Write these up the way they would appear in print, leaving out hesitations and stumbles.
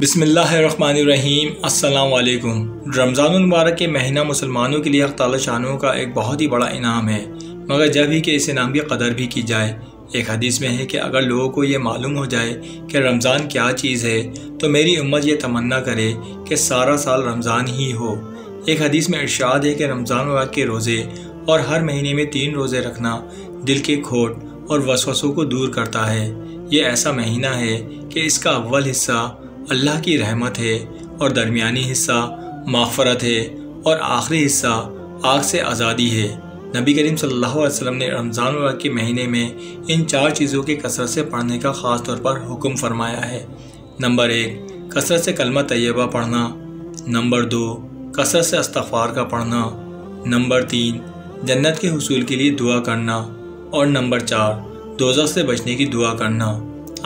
बिस्मिल्लाहिर्रहमानिर्रहीम। अस्सलाम वालेकुम। रमज़ानुल मुबारक के महीना मुसलमानों के लिए अल्लाह ताला शानों का एक बहुत ही बड़ा इनाम है, मगर जब ही कि इस इनाम की कदर भी की जाए। एक हदीस में है कि अगर लोगों को ये मालूम हो जाए कि रमज़ान क्या चीज़ है तो मेरी उम्मत ये तमन्ना करे कि सारा साल रमज़ान ही हो। एक हदीस में इरशाद है कि रमज़ान मुबारक के रोज़े और हर महीने में 3 रोज़े रखना दिल के खोट और वसवसों को दूर करता है। ये ऐसा महीना है कि इसका अव्वल हिस्सा अल्लाह की रहमत है और दरमियानी हिस्सा माफ़रत है और आखिरी हिस्सा आग से आज़ादी है। नबी करीम सल्लल्लाहु अलैहि वसल्लम ने रमज़ान मुबारक के महीने में इन 4 चीज़ों के कसरत से पढ़ने का ख़ास तौर पर हुक्म फरमाया है। नंबर 1, कसरत से कलमा तैयबा पढ़ना। नंबर 2, कसरत से इस्तिग़फ़ार का पढ़ना। नंबर 3, जन्नत के हुसूल के लिए दुआ करना। और नंबर 4, दोज़ख से बचने की दुआ करना।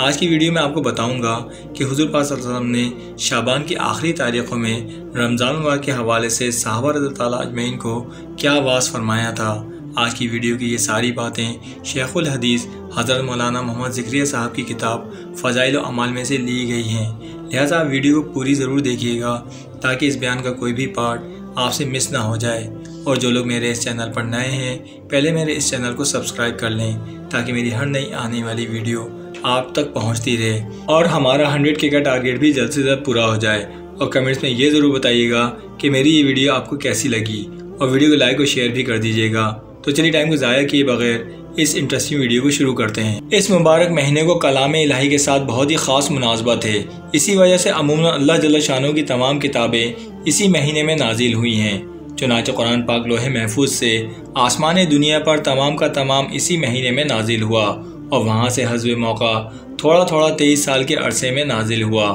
आज की वीडियो में आपको बताऊंगा कि हुज़ूर पाक सल्लल्लाहु अलैहि वसल्लम ने शाबान की आखिरी तारीख़ों में रमज़ान मुबारक के हवाले से सहाबा रज़ियल्लाहु ताला अजमईन को क्या वास फरमाया था। आज की वीडियो की ये सारी बातें शेखुल हदीस हज़रत मौलाना मोहम्मद ज़िक्रिया साहब की किताब फ़ज़ाइल व अमाल में से ली गई हैं। लिहाजा आप वीडियो को पूरी ज़रूर देखिएगा ताकि इस बयान का कोई भी पार्ट आपसे मिस ना हो जाए। और जो लोग मेरे इस चैनल पर नए हैं, पहले मेरे इस चैनल को सब्सक्राइब कर लें ताकि मेरी हर नई आने वाली वीडियो आप तक पहुंचती रहे और हमारा 100K का टारगेट भी जल्द से जल्द पूरा हो जाए। और कमेंट्स में ये ज़रूर बताइएगा कि मेरी ये वीडियो आपको कैसी लगी और वीडियो को लाइक और शेयर भी कर दीजिएगा। तो चलिए टाइम को ज़ाया किए बगैर इस इंटरेस्टिंग वीडियो को शुरू करते हैं। इस मुबारक महीने को कलाम इलाही के साथ बहुत ही ख़ास मुनासबत है। इसी वजह से अमूमन अल्लाह जल्ल शानो की तमाम किताबें इसी महीने में नाजिल हुई हैं। चुनांचे कुरान पाक लोहे महफूज से आसमान दुनिया पर तमाम का तमाम इसी महीने में नाजिल हुआ और वहाँ से हज़्व मौका थोड़ा थोड़ा 23 साल के अरसे में नाजिल हुआ।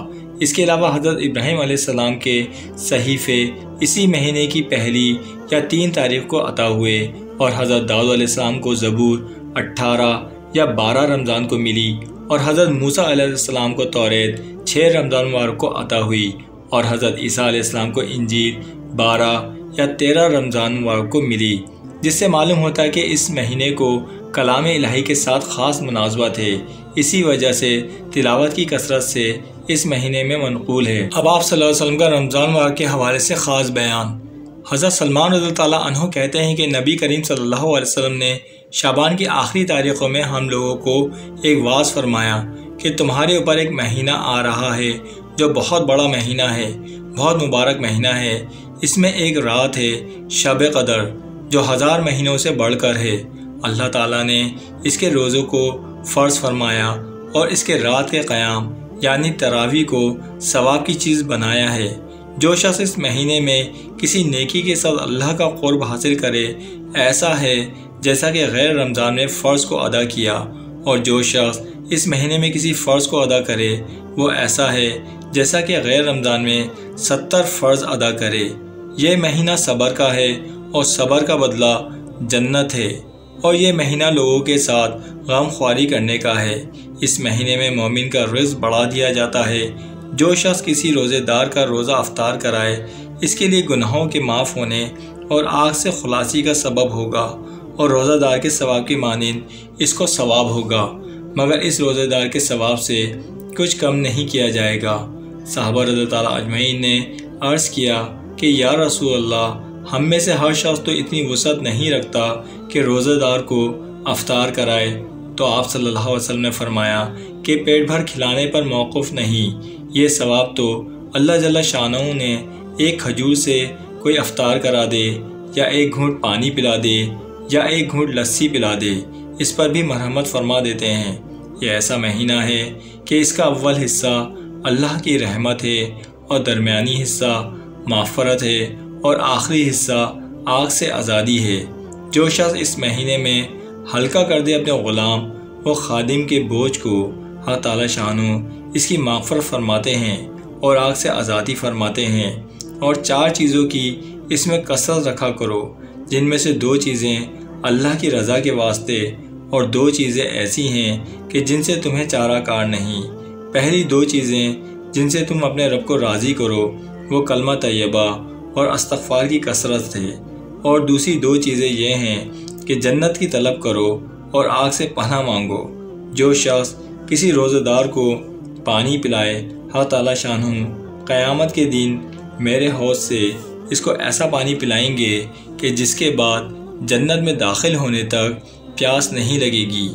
इसके अलावा हज़रत इब्राहीम अलैहिस्सलाम के सहीफ़े इसी महीने की 1 या 3 तारीख़ को अता हुए और हज़रत दाऊद अलैहिस्सलाम को ज़बूर 18 या 12 रमज़ान को मिली और हज़रत मूसा अलैहिस्सलाम को तौरेत 6 रमज़ान मुबारक को अता हुई और हज़रत ईसा अलैहिस्सलाम को इंजील 12 या 13 रमज़ान मुबारक को मिली, जिससे मालूम होता है कि इस महीने को कलाम इलाही के साथ ख़ास मुनासबत है। इसी वजह से तिलावत की कसरत से इस महीने में मनक़ूल है। अब आप सल्लल्लाहु अलैहि वसल्लम का रमज़ान मुबारक के हवाले से ख़ास बयान। हज़रत सलमान रज़ियल्लाहु ताला अन्हु कहते हैं कि नबी करीम सल्लल्लाहु अलैहि वसल्लम ने शाबान की आखिरी तारीख़ों में हम लोगों को एक वास फरमाया कि तुम्हारे ऊपर एक महीना आ रहा है जो बहुत बड़ा महीना है, बहुत मुबारक महीना है। इसमें एक रात है शब क़दर जो 1000 महीनों से बढ़कर है। अल्लाह ताला ने इसके रोज़ों को फ़र्ज़ फरमाया और इसके रात के क़याम यानी तरावी को सवाब की चीज़ बनाया है। जो शख्स इस महीने में किसी नेकी के साथ अल्लाह का क़ुर्ब हासिल करे ऐसा है जैसा कि गैर रमज़ान में फ़र्ज़ को अदा किया, और जो शख्स इस महीने में किसी फ़र्ज़ को अदा करे वो ऐसा है जैसा कि गैर रमज़ान में 70 फ़र्ज़ अदा करे। यह महीना सब्र का है और सब्र का बदला जन्नत है, और ये महीना लोगों के साथ गम ख्वारी करने का है। इस महीने में मोमिन का रिज़्क़ बढ़ा दिया जाता है। जो शख्स किसी रोज़ेदार का रोज़ा अफ्तार कराए इसके लिए गुनाहों के माफ़ होने और आग से खुलासी का सबब होगा और रोज़ादार के सवाब की मानिंद इसको सवाब होगा, मगर इस रोज़ेदार के सवाब से कुछ कम नहीं किया जाएगा। सहाबा रज़ियल्लाहु ताला अजमईन ने अर्ज़ किया कि या रसूल अल्लाह, हम में से हर शख्स तो इतनी वुसअत नहीं रखता कि रोज़ेदार को अफ्तार कराए। तो आप सल्लल्लाहु अलैहि वसल्लम ने फरमाया कि पेट भर खिलाने पर मौक़ूफ़ नहीं, ये सवाब तो अल्लाह जल्ल शानहू ने एक खजूर से कोई अफ्तार करा दे या एक घूंट पानी पिला दे या एक घूंट लस्सी पिला दे, इस पर भी मरहमत फरमा देते हैं। यह ऐसा महीना है कि इसका अव्वल हिस्सा अल्लाह की रहमत है और दरमियानी हिस्सा माफ़रत है और आखिरी हिस्सा आग से आज़ादी है। जो शख्स इस महीने में हल्का कर दे अपने ग़ुलाम व खादिम के बोझ को, अल्लाह ताला शानो इसकी माग़फ़रत फरमाते हैं और आग से आज़ादी फरमाते हैं। और 4 चीज़ों की इसमें कसरत रखा करो, जिनमें से 2 चीज़ें अल्लाह की रज़ा के वास्ते और 2 चीज़ें ऐसी हैं कि जिनसे तुम्हें चाराकार नहीं। पहली 2 चीज़ें जिनसे तुम अपने रब को राज़ी करो वो कलमा तैयबा और इस्तिग़फ़ार की कसरत है, और दूसरी 2 चीज़ें ये हैं कि जन्नत की तलब करो और आग से पनाह मांगो। जो शख्स किसी रोज़ेदार को पानी पिलाए हक़ ताला शानहू क़यामत के दिन मेरे हौज़ से इसको ऐसा पानी पिलाएंगे कि जिसके बाद जन्नत में दाखिल होने तक प्यास नहीं लगेगी।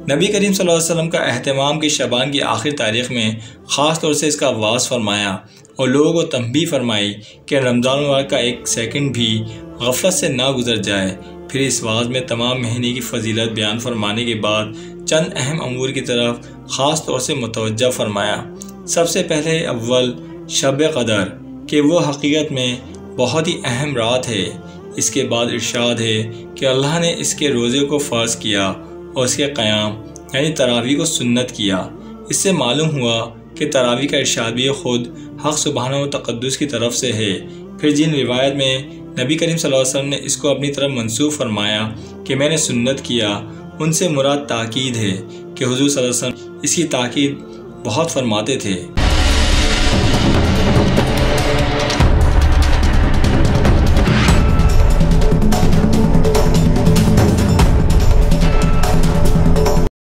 नबी करीम सल्लल्लाहु अलैहि वसल्लम का अहतमाम कि शबान की आखिरी तारीख़ में ख़ास तौर से इसका आवाज़ फरमाया और लोगों को तंबीह फरमाई कि रमज़ान मुबारक का एक सेकंड भी गफलत से ना गुजर जाए। फिर इस वाज़ में तमाम महीने की फजीलत बयान फरमाने के बाद चंद अहम अमूर की तरफ ख़ास तौर से मुतवज्जा फरमाया। सबसे पहले अव्वल शब क़दर कि वो हकीकत में बहुत ही अहम रात है। इसके बाद इरशाद है कि अल्लाह ने इसके रोज़े को फ़र्ज़ किया और इसके क़याम यानी तरावी को सुन्नत किया। इससे मालूम हुआ कि तरावी का इरशाद भी खुद हक़ सुब्हानहू व तक़द्दुस की तरफ से है। फिर जिन रिवायत में नबी करीम सल्लल्लाहु अलैहि वसल्लम ने इसको अपनी तरफ मंसूब फरमाया कि मैंने सुन्नत किया, उनसे मुराद ताकीद है कि हुज़ूर सल्लल्लाहु अलैहि वसल्लम इसकी ताकीद बहुत फरमाते थे।